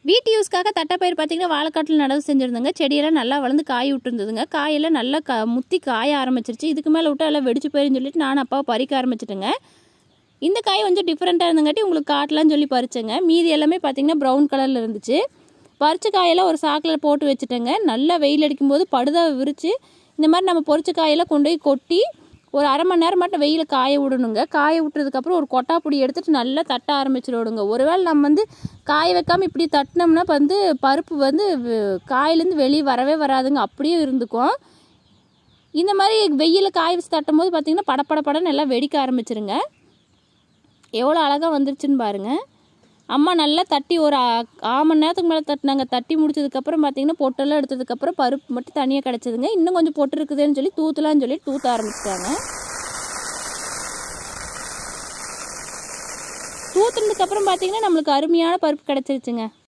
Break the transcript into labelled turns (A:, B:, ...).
A: வீட்டு யூஸ்க்காக தட்டைப்பயிர் பார்த்திங்கன்னா வாழைக்காட்டில் நடவு செஞ்சுருந்தேங்க. செடியெல்லாம் நல்லா வளர்ந்து காய் விட்டுருந்ததுங்க. காயெல்லாம் நல்லா முத்தி காய ஆரம்பிச்சிருச்சு. இதுக்கு மேலே விட்டு எல்லாம் வெடிச்சு போயிருன்னு சொல்லிட்டு நானும் அப்பாவை பறிக்க ஆரம்பிச்சிட்டேங்க. இந்த காய் கொஞ்சம் டிஃப்ரெண்ட்டாக இருந்தங்காட்டி உங்களுக்கு காட்டலான்னு சொல்லி பறிச்சேங்க. மீதி எல்லாமே பார்த்திங்கன்னா ப்ரௌன் கலரில் இருந்துச்சு. பறிச்ச காயெல்லாம் ஒரு சாக்கில் போட்டு வச்சுட்டேங்க. நல்லா வெயில் அடிக்கும்போது படுதா விரித்து இந்த மாதிரி நம்ம பொரிச்ச காயெல்லாம் கொண்டு போய் கொட்டி ஒரு அரை மணி நேரம் மட்டும் வெயில் காய விடணுங்க. காய விட்டுறதுக்கப்புறம் ஒரு கொட்டாப்புடி எடுத்துகிட்டு நல்லா தட்ட ஆரம்பிச்சிடுங்க. ஒருவேளை நம்ம காய வைக்காமல் இப்படி தட்டினோம்னா பருப்பு காயிலேருந்து வெளியே வரவே வராதுங்க, அப்படியே இருந்துக்கும். இந்த மாதிரி வெயிலில் காய வச்சு தட்டும் போது பார்த்திங்கன்னா படப்படன்னு எல்லாம் வெடிக்க ஆரம்பிச்சிருங்க. எவ்வளோ அழகாக வந்துருச்சுன்னு பாருங்கள். அம்மா நல்லா தட்டி ஒரு 1/4 மணி நேரத்துக்கு மேலே தட்டினாங்க. தட்டி முடிச்சதுக்கப்புறம் பார்த்திங்கன்னா பொட்டெல்லாம் எடுத்ததுக்கப்புறம் பருப்பு மட்டும் தனியாக கிடச்சிதுங்க. இன்னும் கொஞ்சம் பொட்டு இருக்குதுன்னு சொல்லி தூத்தலான்னு சொல்லி தூத்த ஆரம்பிச்சிட்டாங்க. தூத்துனதுக்கப்புறம் பார்த்திங்கன்னா நம்மளுக்கு அருமையான பருப்பு கிடச்சிருச்சுங்க.